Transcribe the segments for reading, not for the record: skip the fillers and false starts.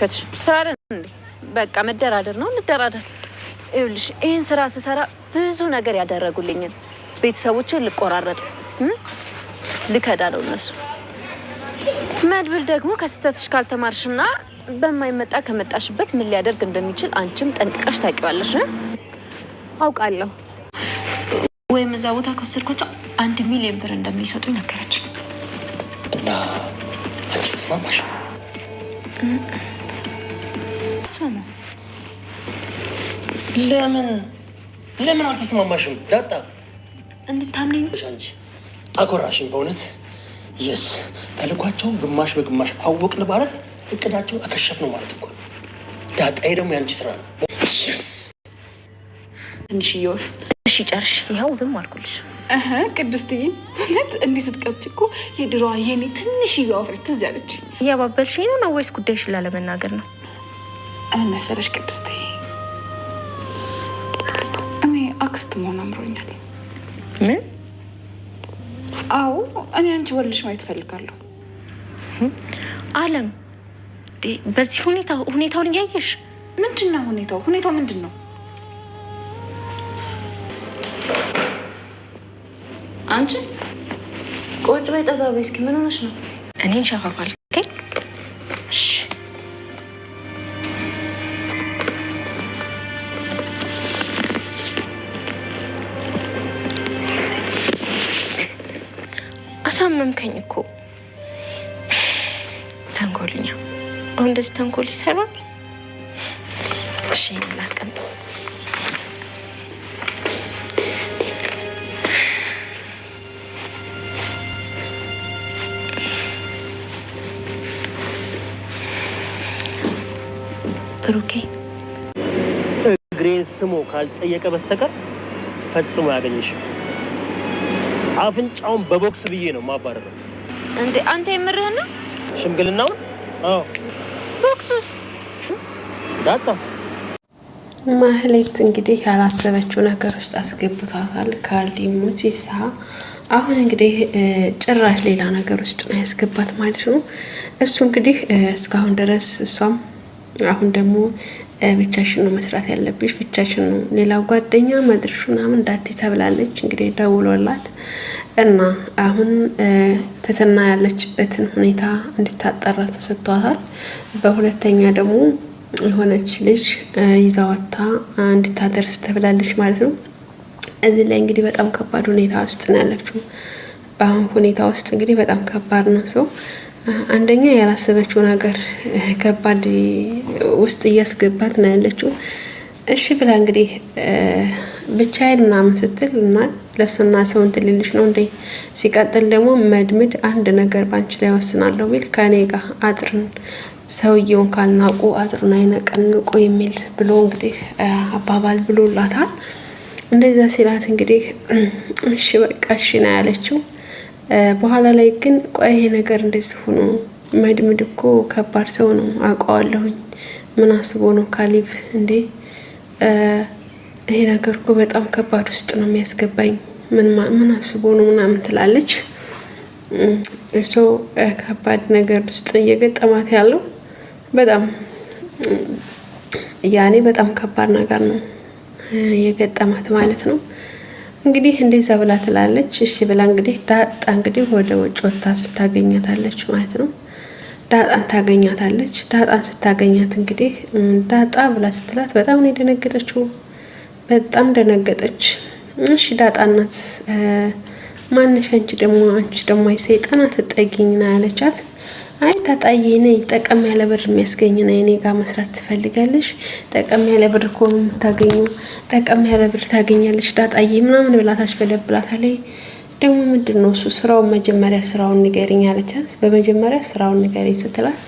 አይመለከትሽ ስራ አይደል እንዴ በቃ መደራደር ነው እንደራደር ይኸውልሽ ይሄን ስራ ስሰራ ብዙ ነገር ያደረጉልኝን ቤተሰቦችን ልቆራረጥ ልከዳለው እነሱ መድብል ደግሞ ከስተትሽ ካልተማርሽና በማይመጣ ከመጣሽበት ምን ሊያደርግ እንደሚችል አንቺም ጠንቅቀሽ ታውቂዋለሽ አውቃለሁ ወይ መዛውታ ከወሰድኳቸው 1 ሚሊዮን ብር እንደሚሰጡኝ ነገረች እና አንቺ ተስማማሽ ስማማ ለምን አልተስማማሽም ዳጣ እንድታምነኝ አንቺ አኮራሽኝ በእውነት የስ ታልኳቸው ግማሽ በግማሽ አወቅን ማለት እቅዳቸው አከሸፍ ነው ማለት እኮ ዳጣዬ ደግሞ ያንቺ ስራ ነው ትንሽ ይወፍ እሺ ጨርሽ ይሄው ዝም አልኩልሽ ቅድስትዬ ማለት እንዴት ትቀብጭ እኮ የድሮዋ የኔ ትንሽ ይወፍ ትዝ ያለች ያባበልሽኝ ነው ወይስ ጉዳይሽ ላለመናገር ነው ምን መሰለሽ ቅድስትዬ እኔ አክስት መሆን አምሮኛል ምን አዎ እኔ አንቺ ወልሽ ማየት ፈልጋለሁ አለም በዚህ ሁኔታውን ያየሽ ምንድነው ሁኔታው ምንድነው አንቺ ቆጭ በይ ጠጋ በይ እስኪ ምን ሆነሽ ነው እኔን ሻፋፋልከኝ እሺ አሳመምከኝ እኮ ተንኮልኛ አሁን እንደዚህ ተንኮል ይሰራል እሺ ላስቀምጠው ብሩኬ እግሬን ስሞ ካልጠየቀ በስተቀር ፈጽሞ ያገኝሽ አፍንጫውን በቦክስ ብዬ ነው ማባረረው እንዴ አንተ የምርህና ሽምግልናውን አዎ ቦክሱስ ዳጣ ማህሌት እንግዲህ ያላሰበችው ነገር ውስጥ አስገብቷታል ካርዲሞ ሲሳ አሁን እንግዲህ ጭራሽ ሌላ ነገር ውስጥ ነው ያስገባት ማለት ነው እሱ እንግዲህ እስካሁን ድረስ እሷም አሁን ደግሞ ብቻሽን ነው መስራት ያለብሽ ብቻሽን ነው ሌላ ጓደኛ መድርሹና ምን ዳቲ ተብላለች እንግዲህ ደውሎላት እና አሁን ተተና ያለችበትን ሁኔታ እንድታጣራ ተሰጥቷታል በሁለተኛ ደግሞ የሆነች ልጅ ይዛዋታ እንድታደርስ ተብላለች ማለት ነው እዚህ ላይ እንግዲህ በጣም ከባድ ሁኔታ ውስጥ ነው ያለችው በአሁን ሁኔታ ውስጥ እንግዲህ በጣም ከባድ ነው ሰው አንደኛ ያላሰበችው ነገር ከባድ ውስጥ እያስገባት ነው ያለችው እሺ ብላ እንግዲህ ብቻዬን ምናምን ስትል እና ለሰና ሰው እንትን ልልሽ ነው እንዴ ሲቀጥል ደግሞ መድምድ አንድ ነገር ባንቺ ላይ ወስናለሁ ቢል ከኔ ጋር አጥርን ሰውየውን ካልናቁ አጥርን አይነቀንቁ የሚል ብሎ እንግዲህ አባባል ብሎላታል እንደዛ ሲላት እንግዲህ እሺ በቃ እሺ ነው ያለችው በኋላ ላይ ግን ቆይ ይሄ ነገር እንደዚህ ሆኖ መድምድ እኮ ከባድ ሰው ነው አውቀዋለሁኝ ምን አስቦ ነው ካሊብ እንዴ ይሄ ነገር እኮ በጣም ከባድ ውስጥ ነው የሚያስገባኝ ምን አስቦ ነው ምናምን ትላለች እሱ ከባድ ነገር ውስጥ እየገጠማት ያለው በጣም ያኔ በጣም ከባድ ነገር ነው የገጠማት ማለት ነው እንግዲህ እንደዛ ብላ ትላለች እሺ ብላ እንግዲህ ዳጣ እንግዲህ ወደ ውጭ ወጣ ስታገኛታለች ማለት ነው ዳጣን ታገኛታለች ዳጣን ስታገኛት እንግዲህ ዳጣ ብላ ስትላት በጣም ነው የደነገጠችው በጣም ደነገጠች እሺ ዳጣ እናት ማንሽ አንቺ ደግሞ ሰይጣን አትጠጊኝና ያለቻት አይ ዳጣዬ ነይ ጠቀም ያለ ብር የሚያስገኝ ነው እኔ ጋር መስራት ትፈልጋለሽ ጠቀም ያለ ብር እኮ የምታገኙ ጠቀም ያለ ብር ታገኛለሽ ዳጣዬ ምናምን ብላታሽ በለብላታለች ደግሞ ምንድነው እሱ ስራውን መጀመሪያ ስራውን ንገሪኝ አለቻት በመጀመሪያ ስራውን ንገሪኝ ስትላት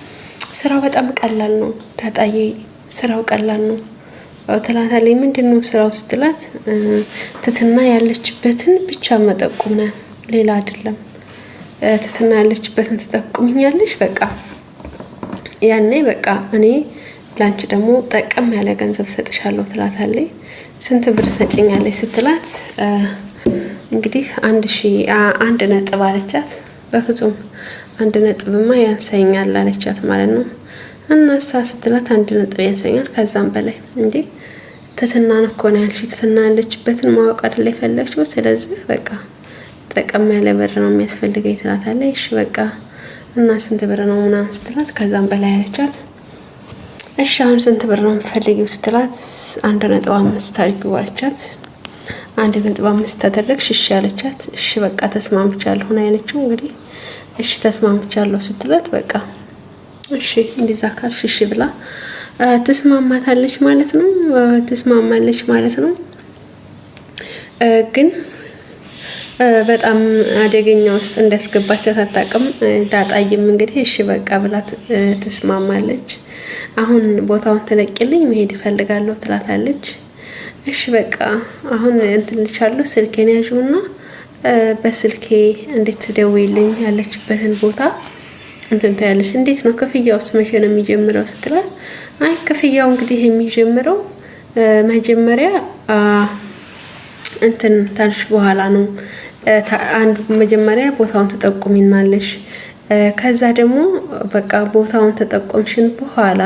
ስራው በጣም ቀላል ነው ዳጣዬ ስራው ቀላል ነው ትላታለች ምንድነው ስራው ስትላት ትትና ያለችበትን ብቻ መጠቆም ነው ሌላ አይደለም ትትና ያለችበትን ተጠቁምኛለሽ በቃ ያኔ በቃ እኔ ላንቺ ደግሞ ጠቀም ያለ ገንዘብ ሰጥሻለሁ ትላታለች ስንት ብር ሰጪኛለሽ ስትላት እንግዲህ 1 ነጥብ አለቻት በፍጹም 1 ነጥብማ ያንሰኛል አለቻት ማለት ነው እናሳ ስትላት 1 ነጥብ ያንሰኛል ከዛም በላይ እንዴ ትትናን እኮ ነው ያልሽ ትትና ያለችበትን ማወቅ አይደል የፈለግሽው ስለዚህ በቃ ጠቀም ያለ ብር ነው የሚያስፈልገኝ ትላታለች እሺ በቃ እና ስንት ብር ነው ምናምን ስትላት ከዛም በላይ ያለቻት እሺ አሁን ስንት ብር ነው የምትፈልጊው ስትላት 1.5 አድርጊው አለቻት 1.5 ታደረግሽ እሺ ያለቻት እሺ በቃ ተስማምቻለሁ ነው ያለችው እንግዲህ እሺ ተስማምቻለሁ ስትላት በቃ እሺ እንደዛ ካልሽ እሺ ብላ ትስማማታለች ማለት ነው ትስማማለች ማለት ነው ግን በጣም አደገኛ ውስጥ እንዳስገባቻት አታውቅም ዳጣይም እንግዲህ እሺ በቃ ብላ ትስማማለች አሁን ቦታውን ተለቅልኝ መሄድ እፈልጋለሁ ትላታለች እሺ በቃ አሁን እንትን ልቻለሁ ስልኬን ያዡና በስልኬ እንዴት ትደውይልኝ ያለችበትን ቦታ እንትን ታያለሽ እንዴት ነው ክፍያውስ መቼ ነው የሚጀምረው ስትላት አይ ክፍያው እንግዲህ የሚጀምረው መጀመሪያ እንትን ታልሽ በኋላ ነው አንድ መጀመሪያ ቦታውን ተጠቁሚናለሽ ከዛ ደግሞ በቃ ቦታውን ተጠቆምሽን በኋላ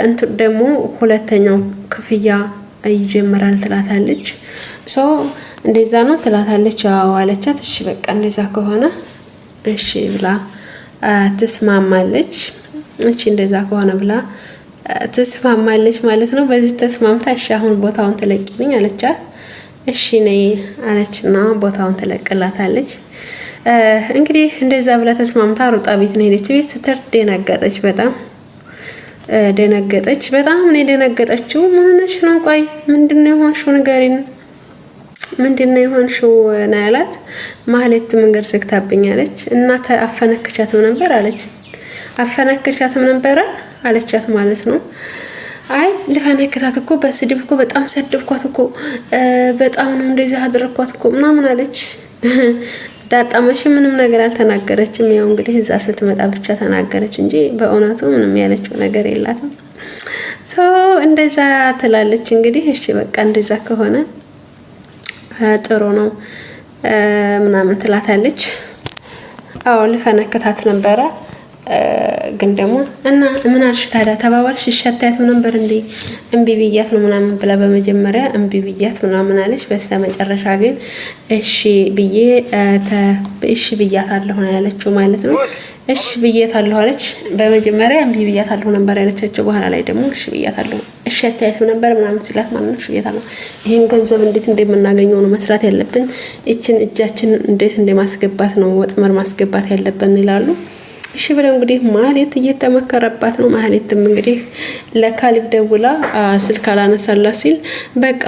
እንትን ደግሞ ሁለተኛው ክፍያ ይጀምራል ትላታለች ሶ እንደዛ ነው ትላታለች አዎ አለቻት እሺ በቃ እንደዛ ከሆነ እሺ ብላ ትስማማለች እሺ እንደዛ ከሆነ ብላ ትስማማለች ማለት ነው በዚህ ተስማምታ እሺ አሁን ቦታውን ተለቅልኝ አለቻት እሺ ነይ አለችና ቦታውን ተለቅላታለች እንግዲህ እንደዛ ብላ ተስማምታ ሩጣ ቤት ነው ሄደች ቤት ስትር ደነገጠች በጣም ነው የደነገጠችው ምን ነሽ ነው ቆይ ምንድነው የሆንሽው ንገሪን ምንድነው የሆንሽው ነው ያላት ማህሌት መንገድ ዘግታብኛለች እና አፈነከቻትም ነበር አለች አፈነከቻትም ነበር አለቻት ማለት ነው አይ ለፈነከታት እኮ በስድብ እኮ በጣም ሰድብኳት እኮ በጣም ነው እንደዚህ አድርኳት እኮ ምናምን አለች ዳጣመሽ ምንም ነገር አልተናገረችም ያው እንግዲህ እዛ ስትመጣ ብቻ ተናገረች እንጂ በእውነቱ ምንም ያለችው ነገር የላትም እንደዛ ትላለች እንግዲህ እሺ በቃ እንደዛ ከሆነ ጥሩ ነው ምናምን ትላታለች አዎ ለፈነከታት ነበር ግን ደግሞ እና ምን አልሽ ታዲያ ተባባልሽ ሸታያት ነበር እንዴ እምቢ ብያት ነው ምናምን ብላ በመጀመሪያ እምቢ ብያት ምናምን አለች በስተመጨረሻ ግን እሺ ብያታለሁ ነው ያለችው ማለት ነው እሺ ብያታለሁ አለች በመጀመሪያ እምቢ ብያታለሁ ነበር ያለቻቸው በኋላ ላይ ደግሞ እሺ ብያታለሁ እሺ ሸታያት ነበር ምናምን ሲላት ማለት ነው እሺ ብያታለሁ ይሄን ገንዘብ እንዴት እንደምናገኘው ነው መስራት ያለብን እቺን እጃችን እንዴት እንደማስገባት ነው ወጥመር ማስገባት ያለብን ይላሉ እሺ ብለው እንግዲህ ማህሌት እየተመከረባት ነው ማህሌትም እንግዲህ ለካሊብ ደውላ ስልክ አላነሳላት ሲል በቃ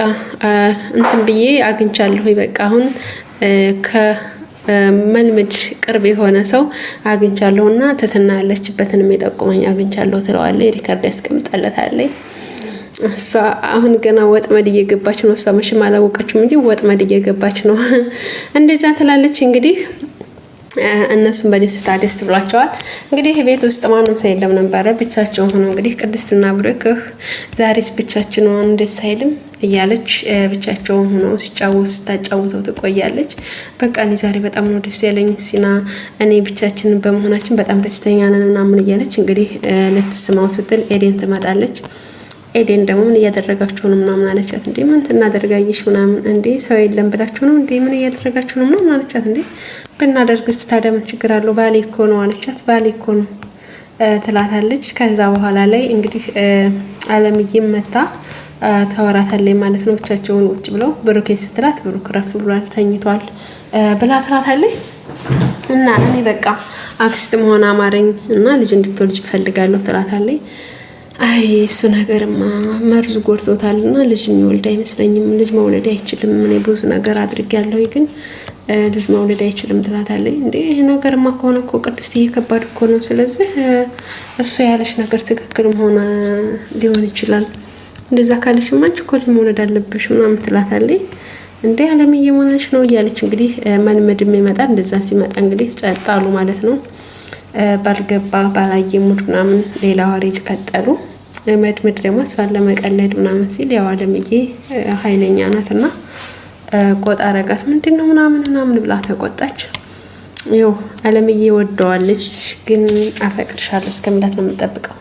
እንትን ብዬ አግኝቻለሁ በቃ አሁን ከመልመድ ቅርብ የሆነ ሰው አግኝቻለሁና ትትና ያለችበትን የሚጠቁመኝ አግኝቻለሁ ትለዋለች ሪከርድ ያስቀምጣለታለች እሷ አሁን ገና ወጥመድ እየገባች ነው እሷ መቼም አላወቀችም እንጂ ወጥመድ እየገባች ነው እንደዛ ትላለች እንግዲህ እነሱም በደስታ ደስ ብሏቸዋል እንግዲህ ቤት ውስጥ ማንም ሰው የለም ነበር ብቻቸውን ሆነው እንግዲህ ቅድስትና ብሩክ ዛሬስ ብቻችንን ደስ አይልም እያለች ብቻቸውን ሆነው ስታጫውተው ትቆያለች በቃ እኔ ዛሬ በጣም ነው ደስ ያለኝ ሲና እኔ ብቻችንን በመሆናችን በጣም ደስተኛ ነን ምናምን እያለች እንግዲህ ልትስማው ስትል ኤዴን ትመጣለች ኤዴን ደግሞ ምን እያደረጋችሁ ነው ምናምን አለቻት እንዴ ምን እናደርጋይሽ ምናምን እንዴ ሰው የለም ብላችሁ ነው እንዴ ምን እያደረጋችሁ ነው ምናምን አለቻት እንዴ ብናደርግስ ታዲያ ምን ችግር አለው ባሌ እኮ ነው አለቻት ባሌ እኮ ነው ትላታለች ከዛ በኋላ ላይ እንግዲህ አለምዬም መታ ታወራታለች ማለት ነው ብቻቸውን ቁጭ ብለው ብሩክ ስትላት ብሩክ ረፍ ብሏል ተኝቷል ብላ ትላታለች እና እኔ በቃ አክስት መሆን አማረኝ እና ልጅ እንድትወልጅ ፈልጋለሁ ትላታለች አይ እሱ ነገርማ መርዙ ጎርቶታልና ልጅ የሚወልድ አይመስለኝም ልጅ መውለድ አይችልም እኔ ብዙ ነገር አድርጌያለሁ ግን ልጅ መውለድ አይችልም ትላታለች እንዴ ይሄ ነገርማ ከሆነ እኮ ቅድስት እየከባድ እኮ ነው ስለዚህ እሱ ያለሽ ነገር ትክክል ሆነ ሊሆን ይችላል እንደዛ ካለሽማ አንቺ እኮ ልጅ መውለድ አለብሽ ምናምን ትላታለች እንዴ አለምዬ ሆነሽ ነው እያለች እንግዲህ መልመድም ይመጣል እንደዛ ሲመጣ እንግዲህ ጸጣሉ ማለት ነው ባልገባ ባላየ ሙድ ምናምን ሌላ ወሬ ቀጠሉ መድመድ ደግሞ እሷን ለመቀለድ ምናምን ሲል ያው አለምዬ ኃይለኛ ናትና ቆጣ አረጋት ምንድነው ምናምን ብላ ተቆጣች ይኸው አለምዬ ወደዋለች፣ ግን አፈቅርሻለሁ እስከሚላት ነው የምጠብቀው።